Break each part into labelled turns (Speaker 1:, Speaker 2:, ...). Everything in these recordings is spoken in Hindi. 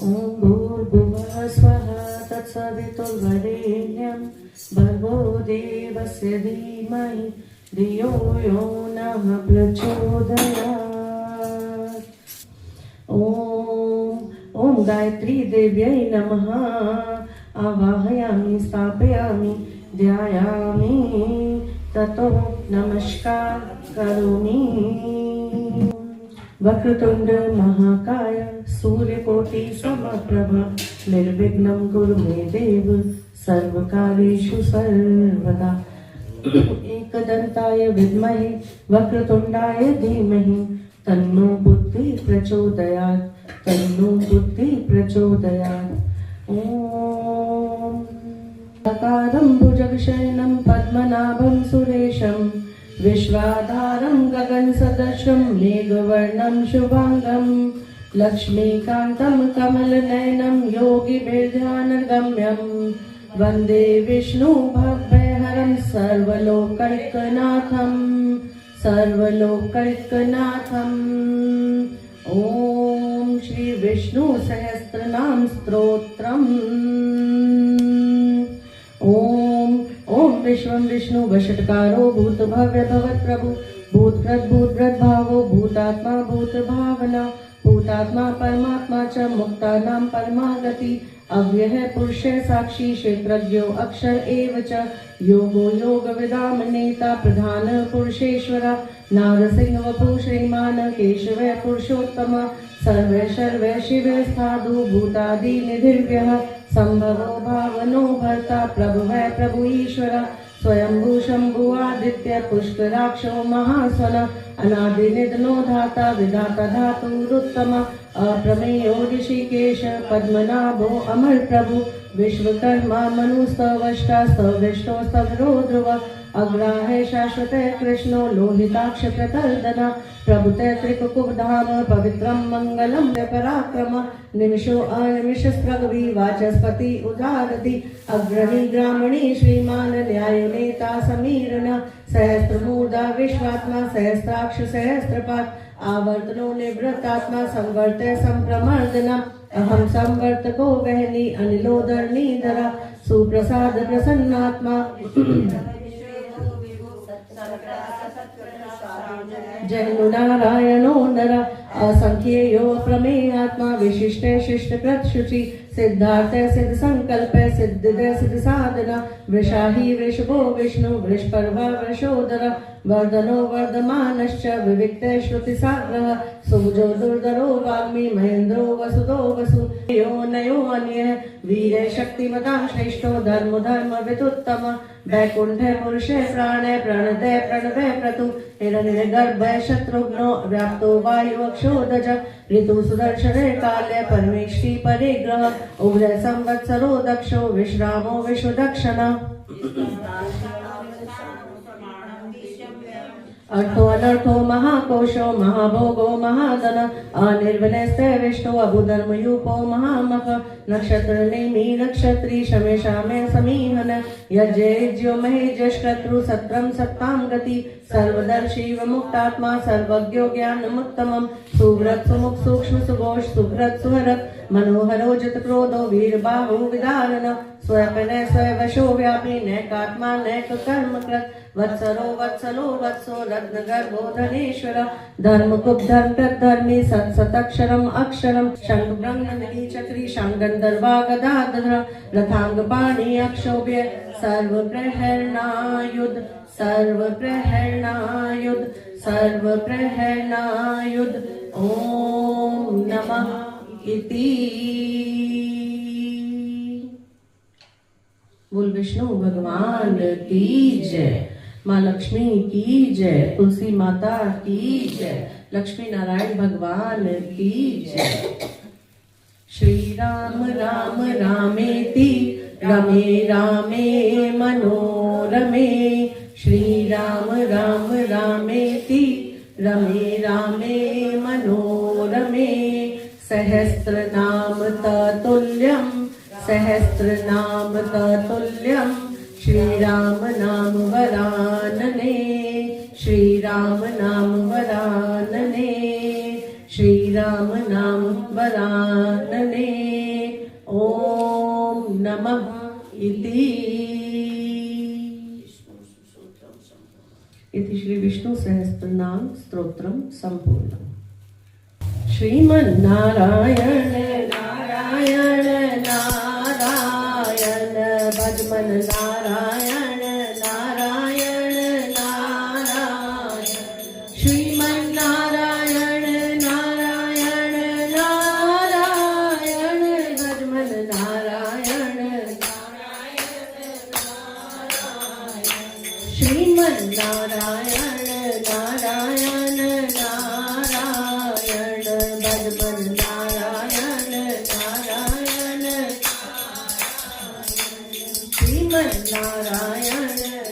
Speaker 1: ॐ भूर्भुवः स्वः तत्सवितुर्वरेण्यं भर्गो देवस्य धीमहि धियो यो नः प्रचोदयात्। ॐ गायत्री देव्यै नमः। आवाहयामि स्थापयामि ध्यायामि ततो नमस्कार करोमि। वक्रतुंड महाकाय सूर्यकोटि समप्रभ निर्विघ्नं कुरु मे देव सर्वकार्येषु सर्वदा। एकदन्ताय विद्महे वक्रतुंडाय धीमहि तन्नो बुद्धि प्रचोदयात् तन्नो बुद्धि प्रचोदयात्। ॐ सकारं भुजगशयनं पद्मनाभं सुरेशं विश्वाधारं गगनसदृशं मेघवर्णं शुभांगं लक्ष्मीकान्तं कमलनयनं योगिभिर्ध्यानगम्यं वन्दे विष्णु भवभयहरं सर्वलोकैकनाथं सर्वलोकैकनाथम्। ॐ श्री विष्णु सहस्रनाम स्तोत्रम्। ओम विश्वं विष्णु वषट्कारो भूत भव्य भवत् प्रभु भूतकृत भावो भूतात्मा भूत भावना भूतात्मा परमात्मा च मुक्तानां परमागति अव्यय पुरुषे साक्षी क्षेत्रज्ञो अक्षर एव च योगो योगविदां नेता प्रधान पुरुषेश्वर नारसिंह वपु श्रीमान केशव पुरुषोत्तम सर्वे सर्वे शिवे साधु भूतादि निधिर्व्यः संभवो भावनो भर्ता प्रभु है प्रभु ईश्वर स्वयंभू शंभु आदित्य पुष्कराक्षो महास्वन अनादि निधनो धाता विधाता धातुरुत्तम अप्रमेयो ऋषिकेश पद्मनाभो अमर प्रभु विश्वकर्मा मनुस्तवष्टा सविष्टो स्तवरो ध्रुव अग्राहे शाश्वत कृष्णो लोहिताक्ष प्रतर्दन प्रभुते त्रिकुकुधाम पवित्रं मंगलम पराक्रम निमिषो अनिमिषस्प्रगवी वाचस्पति उदारति अग्रणी ग्रामणी श्रीमान न्यायो नेता समीरण सहस्त्रमूर्धा विश्वात्मा सहस्राक्ष सहस्त्रपाद आवर्तनो निवृत्तात्मा संवर्त संप्रमर्दन अहम संवर्तको वहनी अनिलोदर्णीधरा सुप्रसाद प्रसन्नात्मा जयनु नारायणो नर असंख्येयो प्रमेयात्मा विशिष्टे शिष्टकृत शुचि सिद्धार्थ सिद्ध संकल्प सिद्धिदे सिद्ध साधना वृषाही वृषभो विष्णु वृषपर्वा वृषोदर वर्धनो वर्धमानश्च विविक्ते श्रुति साग्रह सुभुजो दुर्धरो वाग्मी महेन्द्रो वसुदो वसु यो नयो अन्य वीरे शक्तिमतां श्रेष्ठो धर्म धर्म विदुत्तम वैकुंठे पुरुषे प्राणे प्रणते प्रणवे क्रतु हिरण्यगर्भे शत्रुघ्नो व्याप्तो वायु अक्षोदज ऋतु सुदर्शने काले परमेष्टि परिग्रह उग्र संवत्सरो दक्षो विश्रामो विश्वदक्षिण अर्थो अनर्थो महाकोशो महाभोगो महाधन अनिर्वनस्ते विष्णु अभुधर्मयूपो महामख नक्षत्र नेमि नक्षत्री शमेशा में समीहन यज्ञो महेजक्रतु सत्रम सत्तां गति सर्वदर्शी मुक्तात्मा सर्वज्ञो ज्ञानमुत्तमं सुव्रत सुमुख सूक्ष्म सुघोष सुभ्रत सुहरत मनोहरो जित क्रोधो वीरबाहु विदारण स्वयं स्वयवशो व्यापी नैकात्मा नैक कर्मकृत वत्सरो वत्सलो वत्सो रत्नगर्भो धनेश्वर धर्मकुप धर्मकृत धर्मी सत्सतक्षरम अक्षरम शंख ब्रह्मणि चक्री शंगंधर्वा गदाधर रथांग पाणि अक्षोभ्य सर्व प्रहरणायुध सर्व प्रहरणायुध सर्व प्रहरणायुध ओम नमः इति। बोल विष्णु भगवान की जय, माँ लक्ष्मी की जय, तुलसी माता की जय, लक्ष्मी नारायण भगवान की जय। श्री राम राम रामेति रमे रामे मनोरमे श्री राम राम रामेति रमे रामे मनोरमे सहस्रनाम ततुल्यं सहस्रनाम ततुल्यं श्रीराम नाम वरानने श्रीराम नाम वरानने श्रीराम नाम वरानने। नमः इति। इति श्री विष्णु सहस्त्रनाम स्तोत्रम संपूर्णम्। श्रीमन्नारायण नारायण नारायण भजमन नारायण नारायण नारायण श्रीमन्नारायण नारायण नारायण भजमन नारायण श्रीमन्नारायण नारायण नारायण भजमन नारायण नारायण श्रीमन्नारायण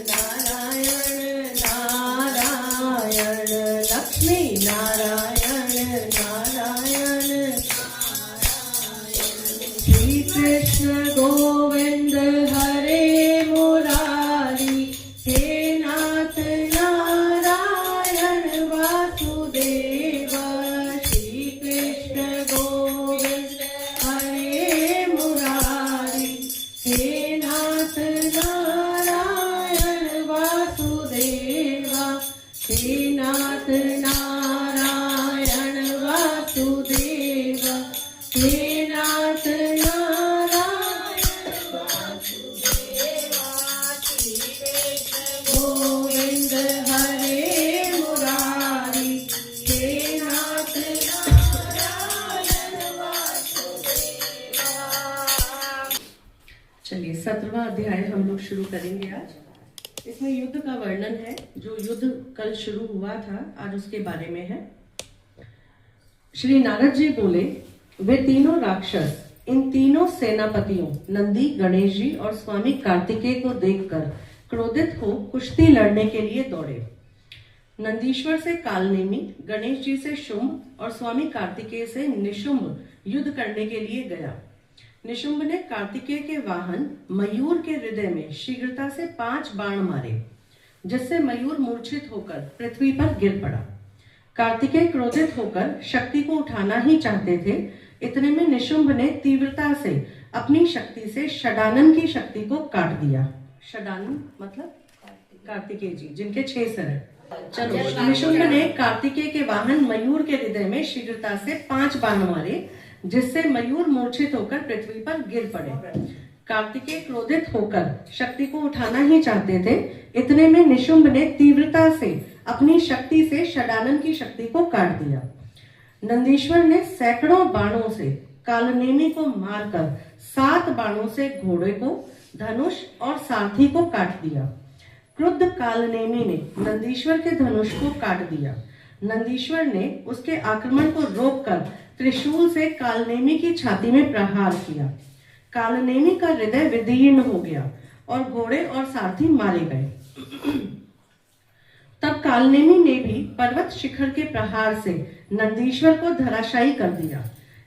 Speaker 1: नारायण नारायण लक्ष्मी नारायण नारायण श्री कृष्ण गोविंद हरे मुरारी हे नाथ नारायण वासुदेव श्री कृष्ण गोविंद हरे मुरारी हे नाथ नारायण वासुदेव हे नाथ नारायण वासुदेव हे नाथ नारायण गोविंद हरे मुरारी हे नाथ नारायण वासुदेव। चलिए 17वां अध्याय हम लोग शुरू करेंगे आज। इसमें युद्ध का वर्णन है। जो युद्ध कल शुरू हुआ था आज उसके बारे में है। श्री नारद जी बोले, वे तीनों राक्षस इन तीनों सेनापतियों नंदी, गणेश जी और स्वामी कार्तिकेय को देखकर क्रोधित हो कुश्ती लड़ने के लिए दौड़े। नंदीश्वर से कालनेमी, गणेश जी से शुंभ और स्वामी कार्तिकेय से निशुंभ युद्ध करने के लिए गया। निशुंभ ने कार्तिकेय के वाहन मयूर के हृदय में शीघ्रता से 5 बाण मारे, जिससे मयूर मूर्छित होकर पृथ्वी पर गिर पड़ा। कार्तिकेय क्रोधित होकर शक्ति को उठाना ही चाहते थे। इतने में निशुंभ ने तीव्रता से अपनी शक्ति से षडानन की शक्ति को काट दिया। षडानन मतलब कार्तिकेय जी जिनके 6 सिर हैं। चलो, निशुंभ ने कार्तिकेय के वाहन मयूर के हृदय में शीघ्रता से 5 बाण मारे, जिससे मयूर मूर्छित होकर पृथ्वी पर गिर पड़े। कार्तिकेय क्रोधित होकर शक्ति को उठाना ही चाहते थे। इतने में निशुंभ ने तीव्रता से अपनी शक्ति से षडानन की शक्ति को काट दिया। नंदीश्वर ने सैकड़ों बाणों से कालनेमी को मारकर 7 बाणों से घोड़े को, धनुष और सारथी को काट दिया। क्रुद्ध कालनेमी ने नंदीश्वर के धनुष को काट दिया। नंदीश्वर ने उसके आक्रमण को रोककर त्रिशूल से कालनेमी की छाती में प्रहार किया। कालनेमी का हृदय विदीर्ण हो गया और घोड़े और सारथी मारे गए। तब कालनेमी ने भी पर्वत शिखर के प्रहार से नंदीश्वर को धराशायी कर दिया।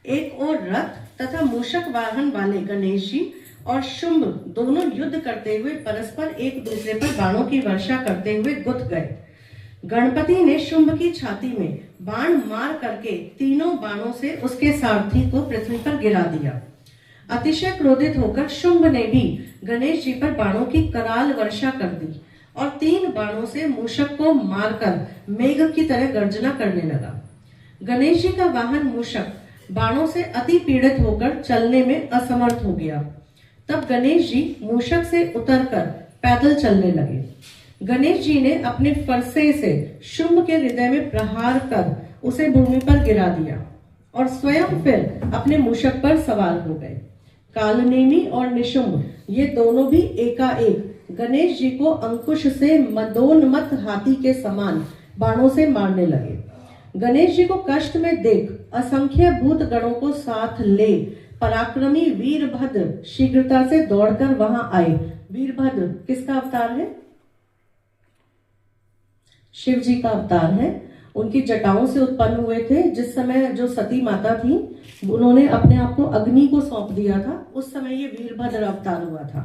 Speaker 1: एक और रथ तथा मूषक वाहन वाले गणेश जी और शुंभ दोनों युद्ध करते हुए परस्पर एक दूसरे पर बाणों की वर्षा करते हुए गुथ गए। गणपति ने शुंभ की छाती में बाण मार करके तीनों बाणों से उसके सारथी को पृथ्वी पर गिरा दिया। अतिशय क्रोधित होकर शुंभ ने भी गणेश जी पर बाणों की कराल वर्षा कर दी और 3 बाणों से मूषक को मारकर मेघ की तरह गर्जना करने लगा। गणेश जी का वाहन मूषक बाणों से अति पीड़ित होकर चलने में असमर्थ हो गया। तब गणेश जी मूषक से उतरकर पैदल चलने लगे। गणेश जी ने अपने फरसे से शुंभ के हृदय में प्रहार कर उसे भूमि पर गिरा दिया और स्वयं फिर अपने मूषक पर सवार हो गए। कालनेमी और निशुंभ ये दोनों भी एकाएक गणेश जी को अंकुश से मदोन्मत्त हाथी के समान बाणों से मारने लगे। गणेश जी को कष्ट में देख असंख्य भूत गणों को साथ ले पराक्रमी वीरभद्र शीघ्रता से दौड़कर वहां आए। वीरभद्र किसका अवतार है? शिव जी का अवतार है। उनकी जटाओं से उत्पन्न हुए थे। जिस समय जो सती माता थी उन्होंने अपने आप को अग्नि को सौंप दिया था, उस समय ये वीरभद्र अवतार हुआ था।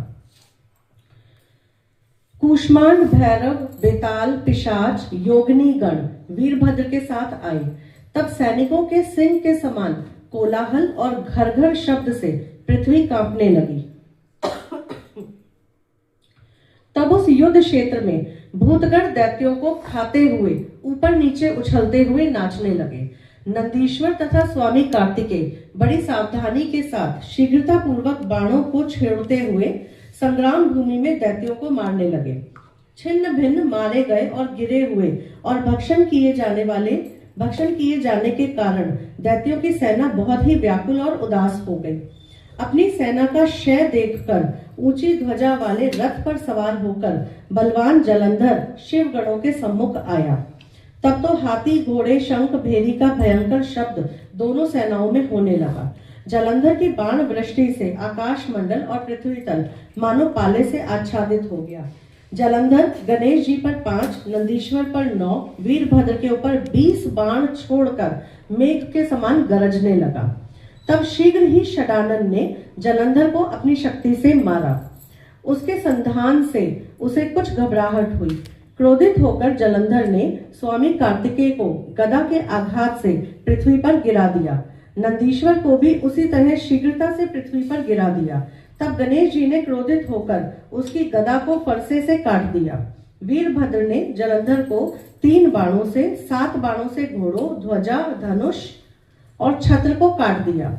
Speaker 1: कूष्मांड, भैरव, बेताल, पिशाच, योगिनी गण वीरभद्र के साथ आए। तब सैनिकों के सिंह के समान कोलाहल और घर घर शब्द से पृथ्वी कांपने लगी। तब उस युद्ध क्षेत्र में भूतगण दैत्यों को खाते हुए ऊपर नीचे उछलते हुए नाचने लगे। नंदीश्वर तथा स्वामी कार्तिकेय बड़ी सावधानी के साथ शीघ्रता पूर्वक बाणों को छेड़ते हुए संग्राम भूमि में दैत्यों को मारने लगे। छिन्न भिन्न मारे गए और गिरे हुए और भक्षण किए जाने के कारण दैत्यों की सेना बहुत ही व्याकुल और उदास हो गई। अपनी सेना का क्षय देखकर ऊंची ध्वजा वाले रथ पर सवार होकर बलवान जलंधर शिव गणों के सम्मुख आया। तब तो हाथी घोड़े शंख भेरी का भयंकर शब्द दोनों सेनाओं में होने लगा। जलंधर की बाण वृष्टि से आकाश मंडल और पृथ्वी तल मानो पाले से आच्छादित हो गया। जलंधर गणेश जी पर 5, नंदीश्वर पर 9, वीरभद्र के ऊपर 20 बाण छोड़कर मेघ के समान गरजने लगा। तब शीघ्र ही षडानन ने जलंधर को अपनी शक्ति से मारा। उसके संधान से उसे कुछ घबराहट हुई। क्रोधित होकर जलंधर ने स्वामी कार्तिकेय को गदा के आघात से पृथ्वी पर गिरा दिया। नंदीश्वर को भी उसी तरह शीघ्रता से पृथ्वी पर गिरा दिया। तब गणेश जी ने क्रोधित होकर उसकी गदा को फरसे से काट दिया। वीरभद्र ने जलंधर को 3 बाणों से 7 बाणों से घोड़ों, ध्वजा, धनुष और छत्र को काट दिया।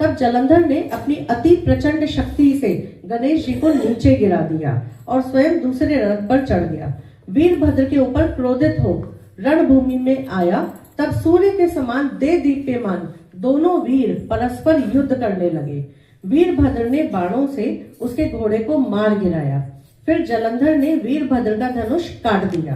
Speaker 1: तब जलंधर ने अपनी अति प्रचंड शक्ति से गणेश जी को नीचे गिरा दिया और स्वयं दूसरे रथ पर चढ़ गया। वीरभद्र के ऊपर क्रोधित हो रणभूमि में आया। तब सूर्य के समान दे दीप्यमान दोनों वीर परस्पर युद्ध करने लगे। वीरभद्र ने बाणों से उसके घोड़े को मार गिराया। फिर जलंधर ने वीरभद्र का धनुष काट दिया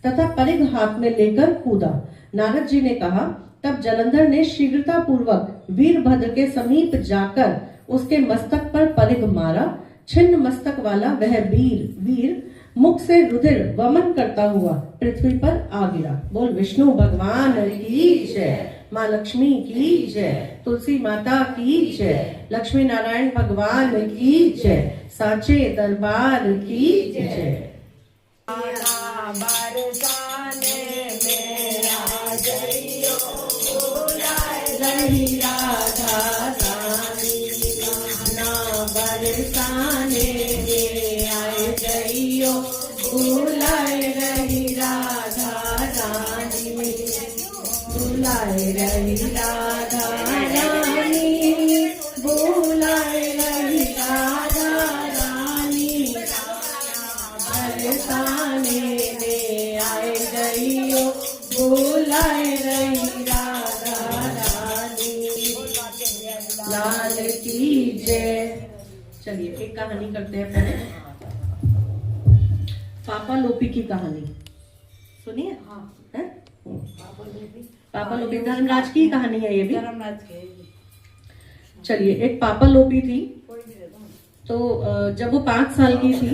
Speaker 1: तथा परिघ हाथ में लेकर कूदा। नारद जी ने कहा, तब जलंधर ने शीघ्रता पूर्वक वीरभद्र के समीप जाकर उसके मस्तक पर परिघ मारा। छिन्न मस्तक वाला वह वीर मुख से रुधिर वमन करता हुआ पृथ्वी पर आ गिरा। बोल विष्णु भगवान की जय, माँ लक्ष्मी की जय, तुलसी माता की जय, लक्ष्मी नारायण भगवान की जय, साचे दरबार की जय। रही राधा रानी ना बरसाने आए जइयो, बुलाए रही राधा रानी, बुलाए रही राधा रानी, बुलाए रही राधा रानी, बरसाने आए जइयो, बुलाए रही राधा लाल की जय। चलिए एक कहानी करते हैं पहले। पापा लोपी की कहानी सुनिए। हाँ, पापा लोपी धर्मराज की कहानी है ये भी। चलिए, एक पापा लोपी थी। तो जब वो 5 साल की थी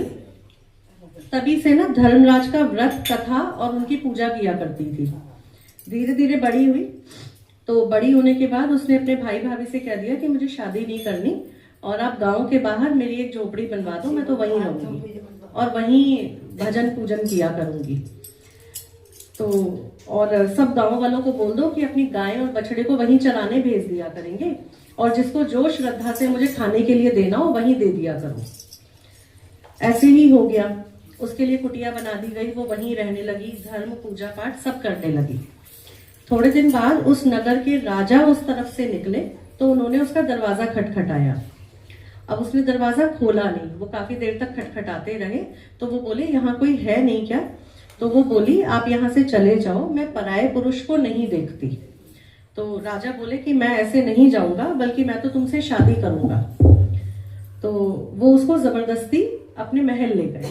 Speaker 1: तभी से ना धर्मराज का व्रत कथा और उनकी पूजा किया करती थी। धीरे धीरे बड़ी हुई तो बड़ी होने के बाद उसने अपने भाई भाभी से कह दिया कि मुझे शादी नहीं करनी और आप गांव के बाहर मेरी एक झोपड़ी बनवा दो, मैं तो वहीं रहूंगी और वहीं भजन पूजन किया करूंगी। तो और सब गांव वालों को बोल दो कि अपनी गाय और बछड़े को वहीं चराने भेज दिया करेंगे और जिसको जो श्रद्धा से मुझे खाने के लिए देना हो वहीं दे दिया करो। ऐसे ही हो गया। उसके लिए कुटिया बना दी गई, वो वहीं रहने लगी, धर्म पूजा पाठ सब करने लगी। थोड़े दिन बाद उस नगर के राजा उस तरफ से निकले तो उन्होंने उसका दरवाजा खटखटाया। अब उसने दरवाजा खोला नहीं, वो काफी देर तक खटखटाते रहे। तो वो बोले यहाँ कोई है नहीं क्या? तो वो बोली आप यहाँ से चले जाओ, मैं पराये पुरुष को नहीं देखती। तो राजा बोले कि मैं ऐसे नहीं जाऊंगा, बल्कि मैं तो तुमसे शादी करूंगा। तो वो उसको जबरदस्ती अपने महल ले गए।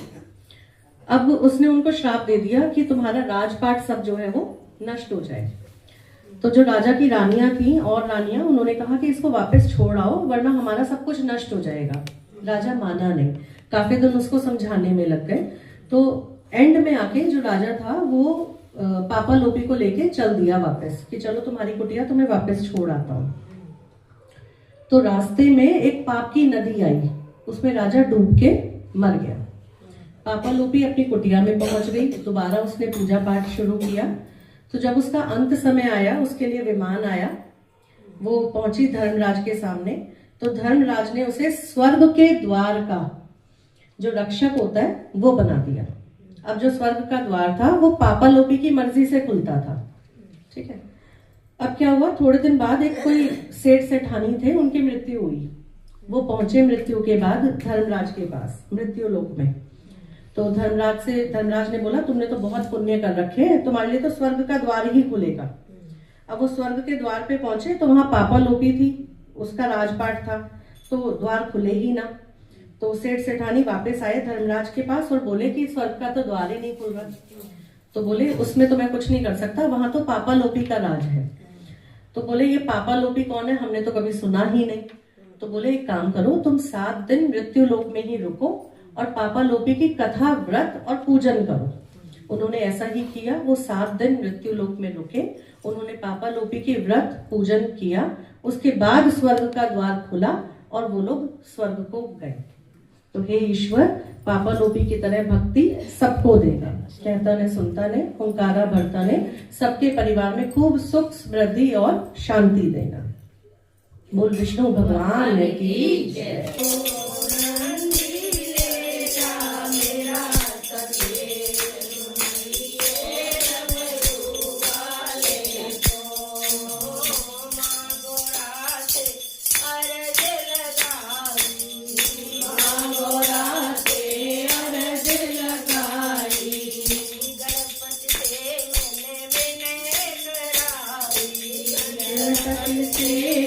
Speaker 1: अब उसने उनको श्राप दे दिया कि तुम्हारा राजपाट सब जो है वो नष्ट हो जाए। तो जो राजा की रानियां थी और रानियां, उन्होंने कहा कि इसको वापस छोड़ आओ वरना हमारा सब कुछ नष्ट हो जाएगा। राजा माना नहीं, काफी दिन उसको समझाने में लग गए। तो एंड में आके जो राजा था वो पापा लोपी को लेके चल दिया वापस कि चलो तुम्हारी कुटिया तुम्हें वापस छोड़ आता हूँ। तो रास्ते में एक पाप की नदी आई, उसमें राजा डूब के मर गया। पापा लोपी अपनी कुटिया में पहुंच गई। दोबारा उसने पूजा पाठ शुरू किया। तो जब उसका अंत समय आया, उसके लिए विमान आया, वो पहुंची धर्मराज के सामने। तो धर्मराज ने उसे स्वर्ग के द्वार का जो रक्षक होता है वो बना दिया। अब जो स्वर्ग का द्वार था वो पापालोपी की मर्जी से खुलता था, ठीक है। अब क्या हुआ, थोड़े दिन बाद एक कोई सेठ सेठानी थे, उनकी मृत्यु हुई। वो पहुंचे मृत्यु के बाद धर्मराज के पास मृत्यु लोक में। तो धर्मराज ने बोला तुमने तो बहुत पुण्य कर रखे हैं, तुम्हारे लिए तो स्वर्ग का द्वार ही खुलेगा। अब वो स्वर्ग के द्वार पे पहुंचे तो वहां पापालोपी थी, उसका राजपाट था, तो द्वार खुले ही ना। तो सेठ सेठानी वापस आए धर्मराज के पास और बोले कि स्वर्ग का तो द्वार ही नहीं खुल रहा। तो बोले उसमें तो मैं कुछ नहीं कर सकता, वहां तो पापालोपी का राज है। तो बोले ये पापालोपी कौन है, हमने तो कभी सुना ही नहीं। तो बोले एक काम करो, तुम 7 दिन मृत्यु लोक में ही रुको और पापालोपी की कथा व्रत और पूजन करो। उन्होंने ऐसा ही किया, वो 7 दिन मृत्यु लोक में रुके, उन्होंने पापालोपी की व्रत पूजन किया, उसके बाद स्वर्ग का द्वार खुला और वो लोग स्वर्ग को गए। तो हे ईश्वर, पापालोपी की तरह भक्ति सबको देगा, कहता ने सुनता ने हुंकारा भरता ने, सबके परिवार में खूब सुख समृद्धि और शांति देना। बोल विष्णु भगवान की जय।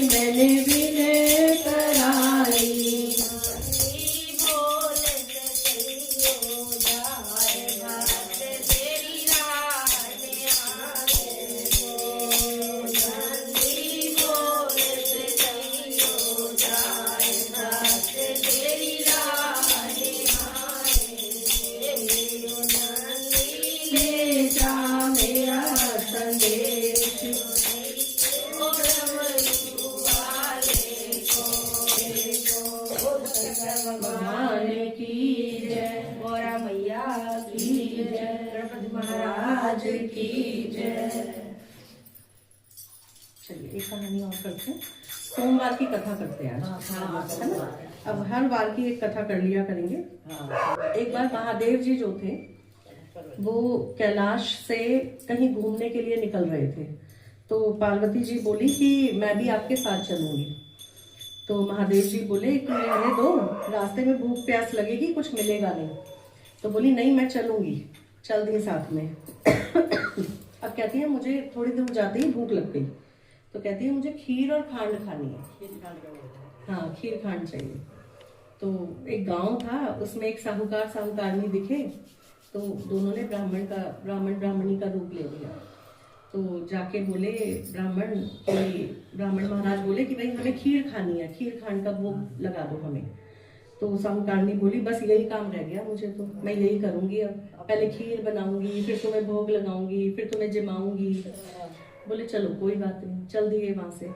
Speaker 1: मैंने विनय कराई, मेरा संदेश भगवान की जय, गौरा मैया की जय, गणपति महाराज की जय। चलिए एक कहानी और करते हैं, सोमवार की कथा करते हैं आज, है ना। अब हर बार की एक कथा कर लिया करेंगे। एक बार महादेव जी जो थे वो कैलाश से कहीं घूमने के लिए निकल रहे थे। तो पार्वती जी बोली कि मैं भी आपके साथ चलूंगी। तो महादेव जी बोले कि रहने दो, रास्ते में भूख प्यास लगेगी, कुछ मिलेगा नहीं। तो बोली नहीं मैं चलूंगी, चल दी साथ में। अब कहती है मुझे थोड़ी दूर जाते ही भूख लग गई, तो कहती है मुझे खीर और खांड खानी है। हाँ खीर खांड चाहिए। तो एक गांव था, उसमें एक साहूकार साहूकारनी दिखे, तो दोनों ने ब्राह्मण ब्राह्मणी का रूप ले लिया। तो जाके बोले ब्राह्मण महाराज बोले कि भाई हमें खीर खानी है, खीर खांड का भोग लगा दो हमें। तो साहूकारनी बोली बस यही काम रह गया मुझे, तो मैं यही करूंगी, अब पहले खीर बनाऊंगी, फिर तुम्हें भोग लगाऊंगी, फिर तुम्हें जिमाऊंगी। बोले चलो कोई बात नहीं, चल दिए वहां से।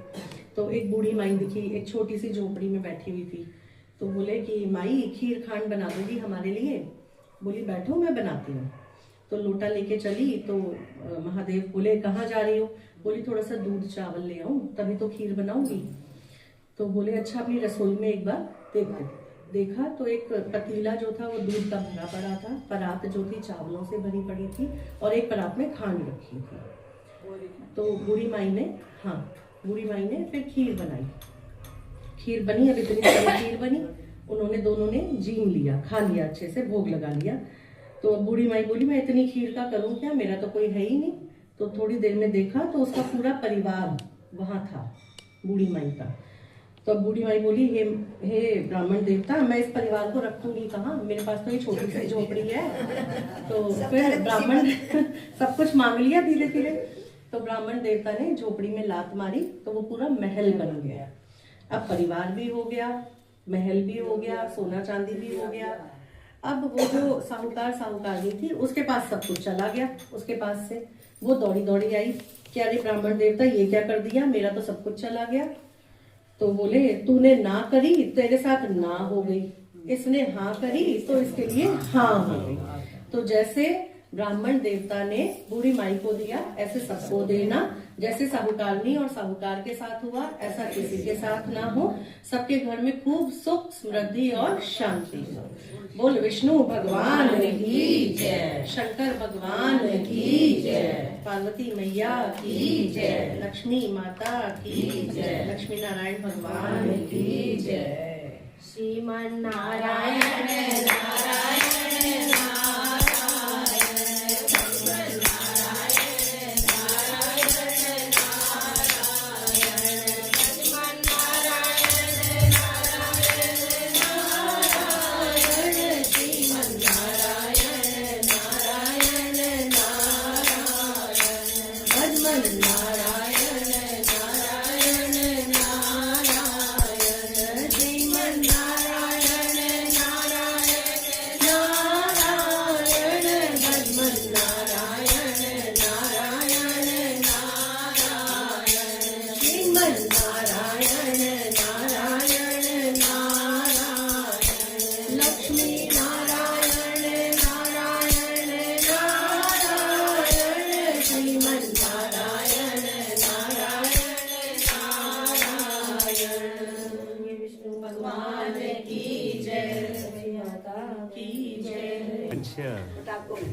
Speaker 1: तो एक बूढ़ी माई दिखी, एक छोटी सी झोपड़ी में बैठी हुई थी। तो बोले कि माई खीर खांड बना दोगी हमारे लिए? बोली बैठो मैं बनाती हूँ। तो लोटा लेके चली, तो महादेव बोले कहाँ जा रही हो? बोली थोड़ा सा दूध चावल ले आऊं तभी तो खीर बनाऊंगी। तो बोले अच्छा अपनी रसोई में एक बार देखो। देखा तो एक पतीला जो था वो दूध का भरा पड़ा था, परात जो थी चावलों से भरी पड़ी थी और एक परात में खांड रखी थी। तो बूढ़ी माई ने फिर खीर बनाई। खीर बनी, अब इतनी सारी खीर बनी, उन्होंने दोनों ने जीम लिया, खा लिया, अच्छे से भोग लगा लिया। तो बूढ़ी माई बोली मैं इतनी खीर का करूं क्या, मेरा तो कोई है ही नहीं। तो थोड़ी देर में देखा तो उसका पूरा परिवार वहां था, बूढ़ी माई का। तो बूढ़ी माई बोली हे ब्राह्मण देवता, मैं इस परिवार को रखूंगी कहाँ, मेरे पास तो ये छोटी सी झोपड़ी है। तो फिर ब्राह्मण सब कुछ मांग लिया धीरे धीरे। तो ब्राह्मण देवता ने झोपड़ी में लात मारी तो वो पूरा महल बन गया। अब परिवार भी हो गया, महल भी हो गया, सोना चांदी भी हो गया। अब वो जो साहूकारनी थी उसके पास सब कुछ चला गया, उसके पास से वो दौड़ी दौड़ी आई कि अरे ब्राह्मण देवता ये क्या कर दिया, मेरा तो सब कुछ चला गया। तो बोले तूने ना करी तेरे साथ ना हो गई, इसने हाँ करी तो इसके लिए हाँ हो गई। तो जैसे ब्राह्मण देवता ने बूढ़ी माई को दिया, ऐसे सबको देना। जैसे साहूकारनी और साहूकार के साथ हुआ, ऐसा किसी के साथ ना हो। सबके घर में खूब सुख समृद्धि और शांति हो। बोल विष्णु भगवान की जय, शंकर भगवान की जय, पार्वती मैया की जय, लक्ष्मी माता की जय, लक्ष्मी नारायण भगवान की जय। श्रीमन नारायण नारायण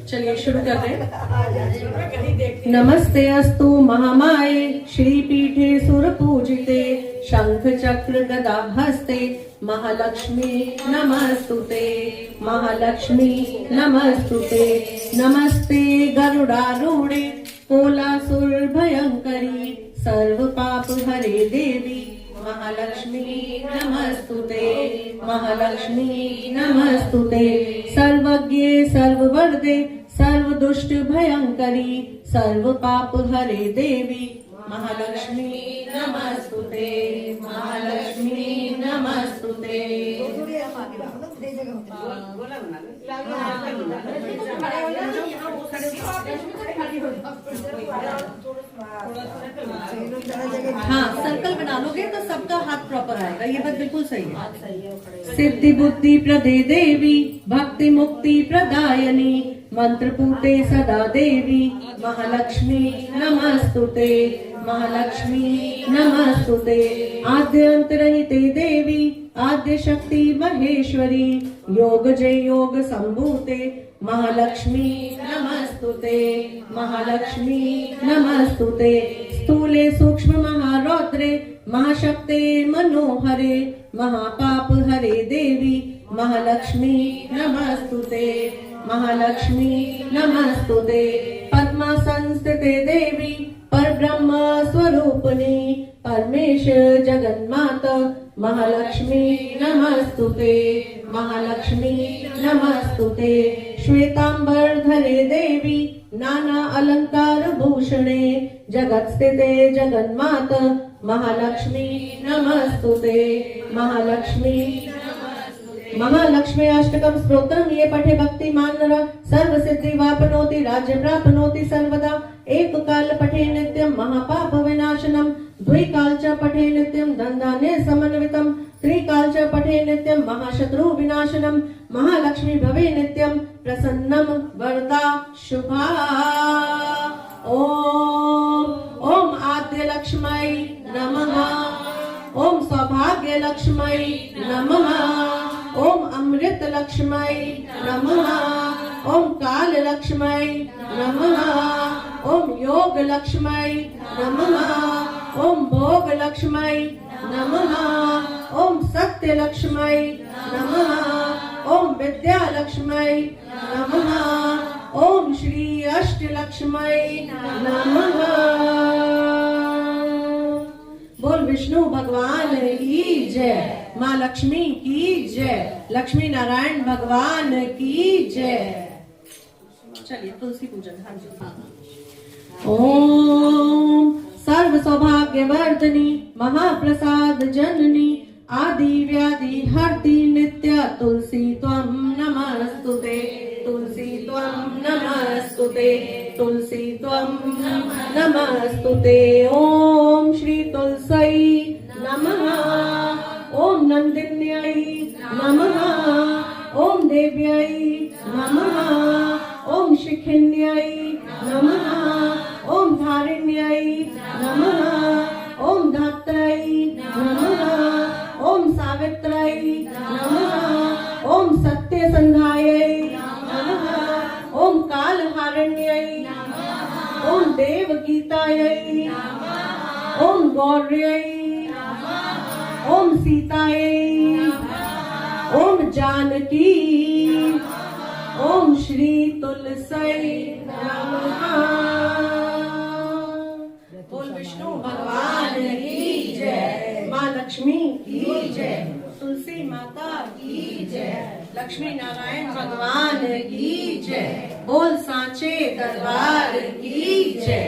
Speaker 1: चलिए शुरू कर रहे। नमस्ते अस्तु महामाये श्रीपीठे सुरपूजिते शंख चक्र गदा हस्ते महालक्ष्मी नमस्तुते, महालक्ष्मी नमस्तुते। नमस्ते गरुडारूढ़े कोलासुर भयंकरी सर्व पाप हरे देवी महालक्ष्मी नमस्तुते, महालक्ष्मी नमस्तुते। सर्वज्ञे सर्ववरदे सर्व दुष्ट भयंकरी सर्व पाप हरे देवी महालक्ष्मी नमस्तुते, महालक्ष्मी नमस्तुते। हाँ, सर्कल बना लोगे तो सबका हाथ प्रॉपर आएगा, ये बात बिल्कुल सही है। सिद्धि बुद्धि प्रदे देवी भक्ति मुक्ति प्रदायनी मंत्र पूते सदा देवी महालक्ष्मी नमस्तुते, महालक्ष्मी नमस्तुते। आद्य अंत रहिते देवी आद्य शक्ति महेश्वरी योग जय योग संभूते महालक्ष्मी नमस्तुते, महालक्ष्मी नमस्तुते। स्थूले सूक्ष्म महारौद्रे महाशक्ते मनोहरे महापाप हरे देवी महालक्ष्मी नमस्तुते, महालक्ष्मी नमस्तुते। पद्मासन स्थिते देवी परब्रह्म स्वरूपिणी परमेश जगन्माता महालक्ष्मी नमस्तुते, महालक्ष्मी नमस्तुते। श्वेतांबर धरे देवी नाना अलंकार भूषणे जगत स्थिते जगन्माता महालक्ष्मी नमस्तुते, महालक्ष्मी महालक्ष्मी अष्टकम स्तोत्रम ये पठे भक्तिमान नरः सर्व सिद्धि वापनोति राज्य प्राप्नोति सर्वदा। एक काल पठे नित्यम महापाप विनाशनम द्विकाल च पठे नित्यम धनधान्य समन्वितम त्रिकाल च पठे नित्यम महाशत्रु विनाशनम महालक्ष्मी भवे नित्यम प्रसन्नम वरदा शुभा। ओम आद्य लक्ष्मी नमः, ओम सौभाग्य लक्ष्मी नमः, ओम अमृत लक्ष्मी नमः, ओम काल लक्ष्मी नमः, ओम योग लक्ष्मी नमः, ओम भोग लक्ष्मी नमः, ओम सत्य लक्ष्मी नमः, ओम विद्या लक्ष्मी नमः, ओम श्री अष्ट लक्ष्मी नमः। बोल विष्णु भगवान की जय, माँ लक्ष्मी की जय, लक्ष्मी नारायण भगवान की जय। चलिए तुलसी पूजन। हाँ जी। ओम सर्व सौभाग्य वर्धनी महाप्रसाद जननी आदि व्याधि हरति नित्य तुलसी त्वं नमस्तुते, तुलसी त्वं नमस्तुते, तुलसी त्वं नमस्तुते। ओम श्री तुलसी नमः, ओम नंदिन्यै नमः, ओम देव्यै नमः, ओम शिखिन्यै सावित्र्यै नमः। ओम सत्यसंधायै नमः। ओम कालहारण्यै नमः। ओम देवगीतायै नमः। ओम गौर्यै नमः। ओम सीतायै नमः। ओम जानकी नमः। ओम श्री तुलसी नमः। बोल विष्णु भगवान की जय। माँ लक्ष्मी की जय। तुलसी माता की जय। लक्ष्मी नारायण भगवान की जय। बोल सांचे दरबार की जय।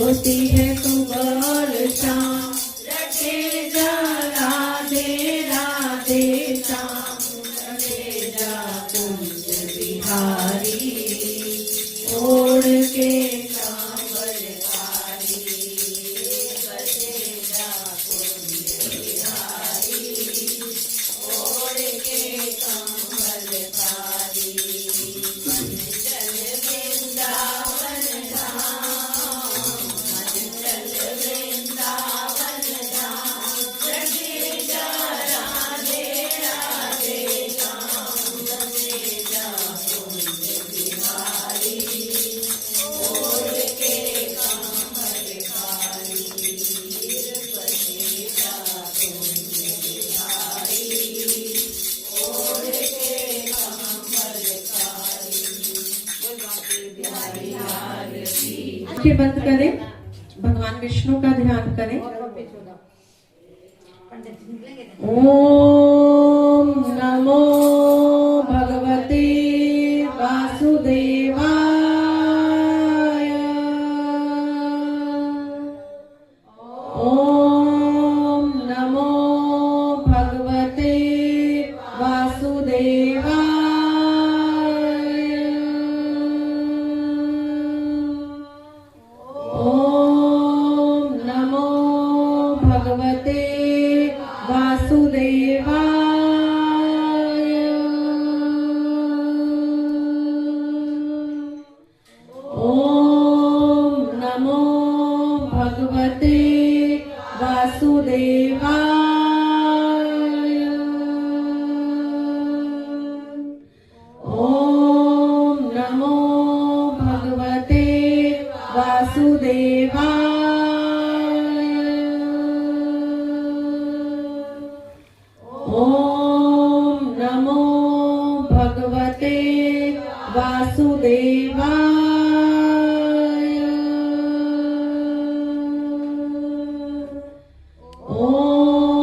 Speaker 1: होती है सुबह और शाम रखे जा राधे राधे श्याम। रखे जा कुंज बिहारी ओढ़ के सांबर कारी। बसे जा कुंज बिहारी ओढ़ के सांबर कारी। चल वृंदावन आंखें बंद करें, भगवान विष्णु का ध्यान करें। ओम नमो भगवते वासुदेवाय। ओम नमो भगवते वासुदेवाय। ओम नमो भगवते वासुदेवाय। ओम नमो भगवते वासुदेवाय। ओम नमो भगवते वासुदेवाय। ओम नमो भगवते वासुदेवाय। ओम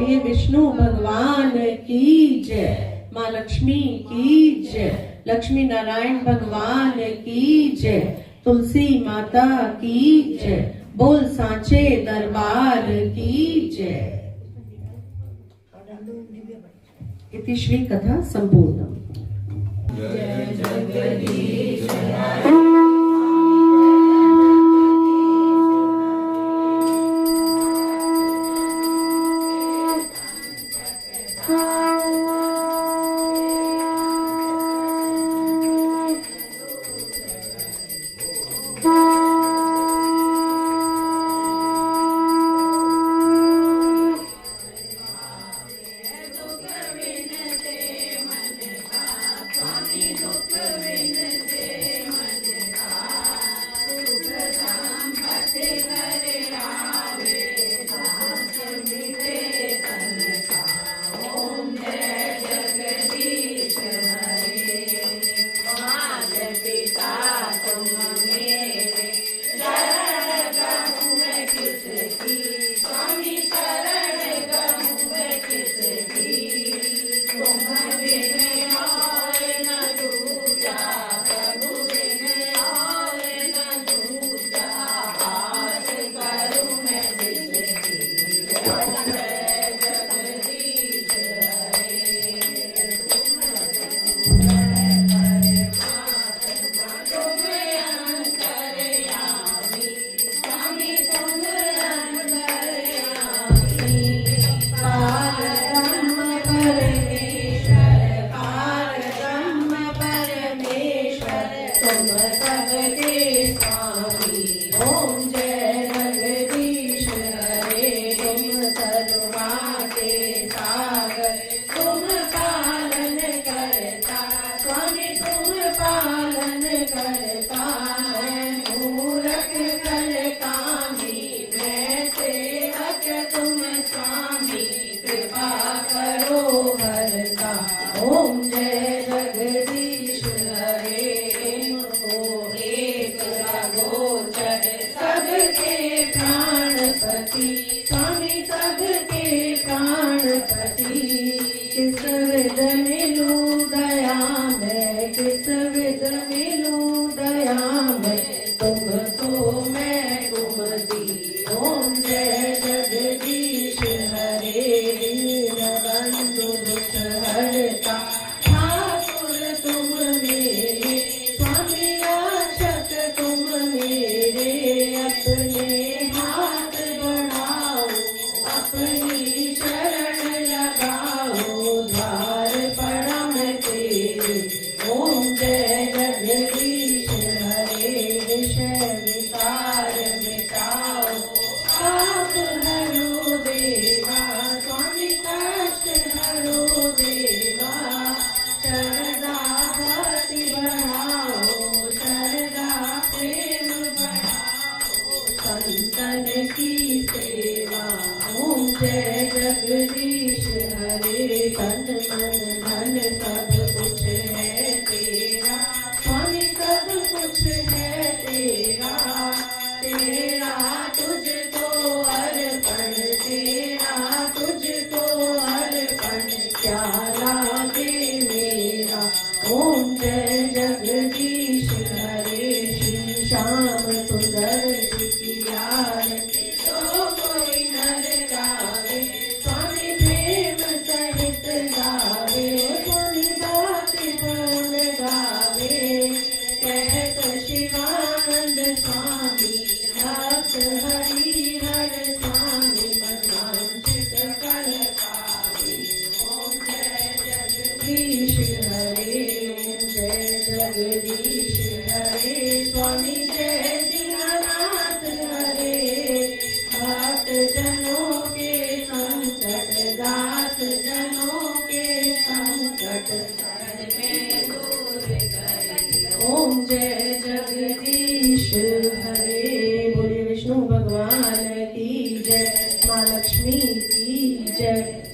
Speaker 1: बोलिए विष्णु भगवान की जय, माँ लक्ष्मी की जय, लक्ष्मी नारायण भगवान की जय, तुलसी माता की जय, बोल सांचे दरबार की जय। इति श्री कथा संपूर्णम। जय जगदीश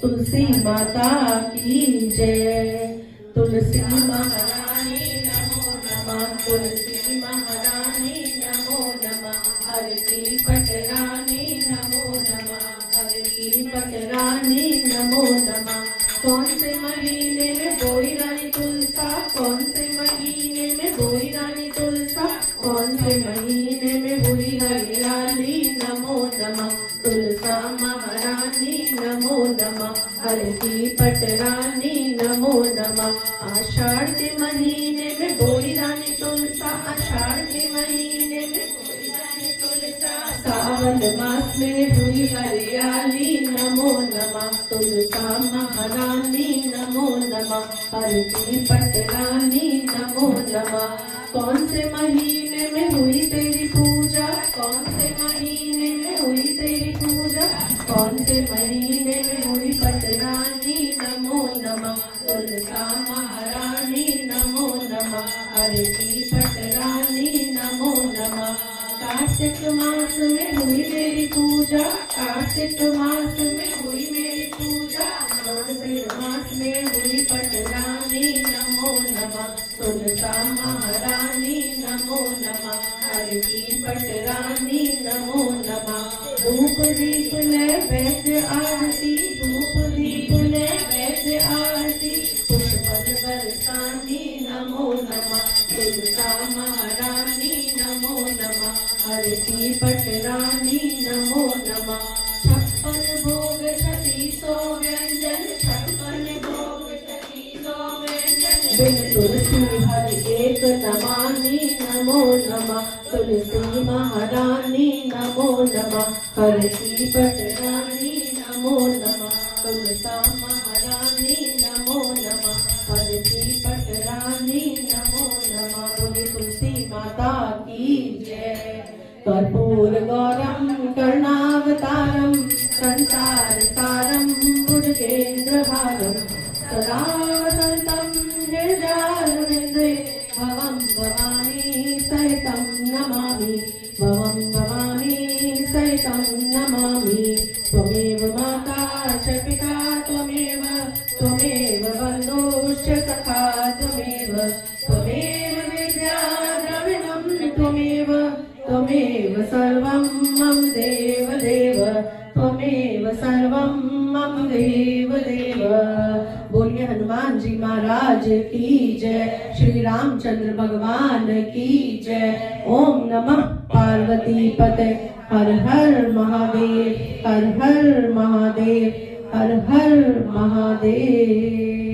Speaker 1: तुलसी माता की जय। तुलसी महारानी नमो नमः, तुलसी महारानी नमो नमः, हर की पटरानी नमो नमः, हर की पटरानी नमो नमः। कौन से महीने में बोई रानी तुलसा, कौन से महीने में बोई रानी तुलसा, कौन से महीने में हुई हरियाली नमो नमः। तुलसा महारानी नमो नमः। हर की पटरानी नमो नमः। आषाढ़ के महीने में बोई रानी तुलसा, आषाढ़ के महीने में बोई रानी तुलसा, सावन मास में हुई हरियाली नमो नमः। तुलसा महारानी नमो नमः। हर की पटरानी नमो नमः। कौन से महीने में हुई तेरी पूजा, कौन से महीने में हुई तेरी पूजा, कौन से महीने में हुई पटरानी नमो नमः। तुलसा महारानी नमो नमः। हर की पटरानी नमो नमः। कार्तिक मास में हुई मेरी पूजा, कार्तिक मास में हुई मेरी पूजा, कार्तिक मास में हुई पटरानी नमो नमः। तुलसा महारानी नमो नमः। हर की पटरानी नमो नमः। धूप दीप नैवेद्य आरती, धूप दीप नैवेद्य आरती, पुष्प बरसानी नमो नमः। तुलसा महारानी नमो नमः। हर की पटरानी नमो नमः। 56 भोग 3600 व्यंजन, 56 भोग 3600 व्यंजन, बिन तुलसी हर एक नमामि नमो नमः। तुलसी महारानी नमो नमः। हर की पटरानी नमो नमः। तुलसा महारानी नमो नमः। हर की पटरानी नमो नमः। बोले तुलसी माता की जय। कर्पूर गौरम करुणावतारम, संसार सारम भुजगेन्द्रहारम, सदा वसंतम हृदयारविंदे, भवं भवानी सहितं नमामि, भवं भवानी सहितं नमामि। त्वमेव माता च पिता त्वमेव, त्वमेव बन्धुश्च सखा त्वमेव, त्वमेव विद्या द्रविणं त्वमेव, त्वमेव सर्वं मम देव देव, त्वमेव सर्वं मम देव देव। बोलिए हनुमान जी महाराज की जय, श्री रामचंद्र भगवान की जय। ओम नमः पार्वती पते, हर हर महादेव, हर हर महादेव, हर हर महादेव।